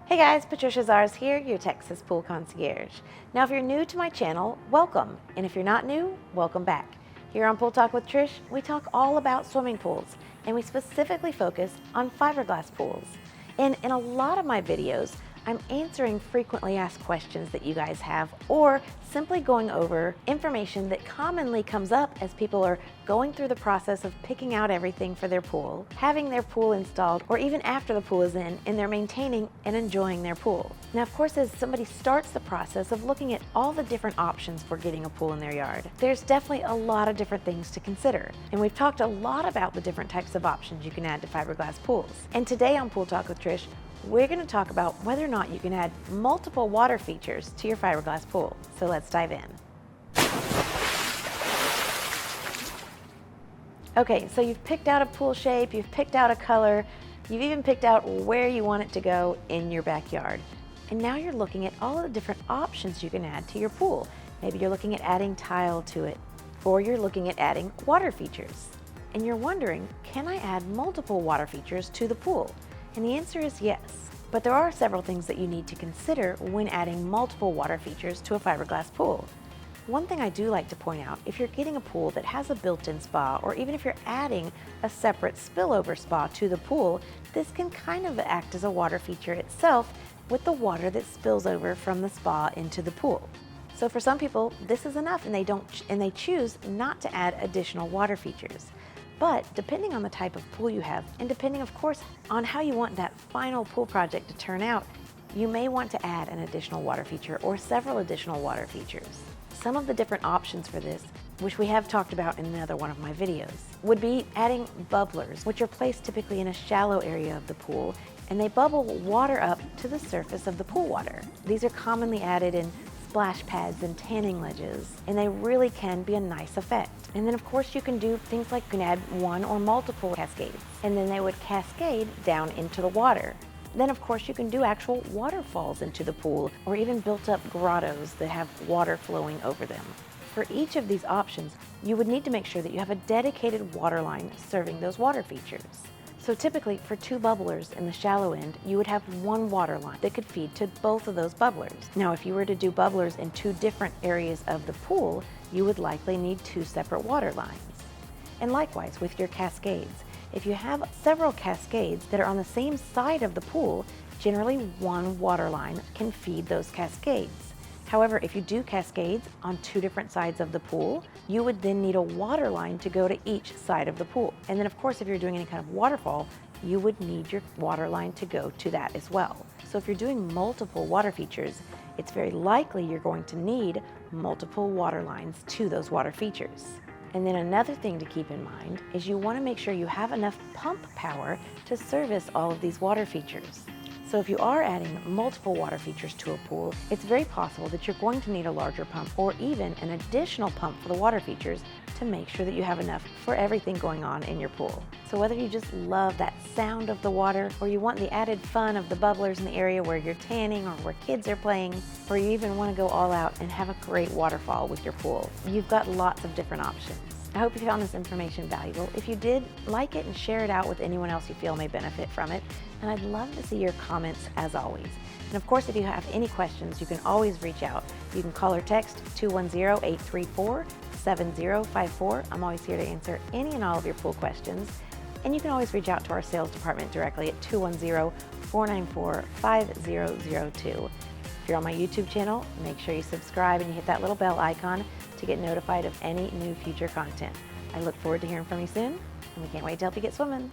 Hey guys, Patricia Zars here, your Texas Pool Concierge. Now if you're new to my channel, welcome. And if you're not new, welcome back. Here on Pool Talk with Trish, we talk all about swimming pools, and we specifically focus on fiberglass pools. And in a lot of my videos, I'm answering frequently asked questions that you guys have, or simply going over information that commonly comes up as people are going through the process of picking out everything for their pool, having their pool installed, or even after the pool is in and they're maintaining and enjoying their pool. Now, of course, as somebody starts the process of looking at all the different options for getting a pool in their yard, there's definitely a lot of different things to consider. And we've talked a lot about the different types of options you can add to fiberglass pools. And today on Pool Talk with Trish, we're going to talk about whether or not you can add multiple water features to your fiberglass pool. So let's dive in. Okay, so you've picked out a pool shape, you've picked out a color, you've even picked out where you want it to go in your backyard. And now you're looking at all of the different options you can add to your pool. Maybe you're looking at adding tile to it, or you're looking at adding water features. And you're wondering, can I add multiple water features to the pool? And the answer is yes. But there are several things that you need to consider when adding multiple water features to a fiberglass pool. One thing I do like to point out, if you're getting a pool that has a built-in spa, or even if you're adding a separate spillover spa to the pool, this can kind of act as a water feature itself with the water that spills over from the spa into the pool. So for some people, this is enough and they choose not to add additional water features. But depending on the type of pool you have, and depending of course on how you want that final pool project to turn out, you may want to add an additional water feature or several additional water features. Some of the different options for this, which we have talked about in another one of my videos, would be adding bubblers, which are placed typically in a shallow area of the pool, and they bubble water up to the surface of the pool water. These are commonly added in splash pads and tanning ledges, and they really can be a nice effect. And then of course you can do things like you can add one or multiple cascades, and then they would cascade down into the water. Then of course you can do actual waterfalls into the pool, or even built up grottos that have water flowing over them. For each of these options, you would need to make sure that you have a dedicated water line serving those water features. So typically for 2 bubblers in the shallow end, you would have 1 water line that could feed to both of those bubblers. Now if you were to do bubblers in 2 different areas of the pool, you would likely need 2 separate water lines. And likewise with your cascades, if you have several cascades that are on the same side of the pool, generally 1 water line can feed those cascades. However, if you do cascades on 2 different sides of the pool, you would then need a water line to go to each side of the pool. And then of course, if you're doing any kind of waterfall, you would need your water line to go to that as well. So if you're doing multiple water features, it's very likely you're going to need multiple water lines to those water features. And then another thing to keep in mind is you want to make sure you have enough pump power to service all of these water features. So if you are adding multiple water features to a pool, it's very possible that you're going to need a larger pump or even an additional pump for the water features to make sure that you have enough for everything going on in your pool. So whether you just love that sound of the water, or you want the added fun of the bubblers in the area where you're tanning or where kids are playing, or you even want to go all out and have a great waterfall with your pool, you've got lots of different options. I hope you found this information valuable. If you did, like it and share it out with anyone else you feel may benefit from it. And I'd love to see your comments as always. And of course, if you have any questions, you can always reach out. You can call or text 210-834-7054. I'm always here to answer any and all of your pool questions. And you can always reach out to our sales department directly at 210-494-5002. If you're on my YouTube channel, make sure you subscribe and you hit that little bell icon to get notified of any new future content. I look forward to hearing from you soon, and we can't wait to help you get swimming.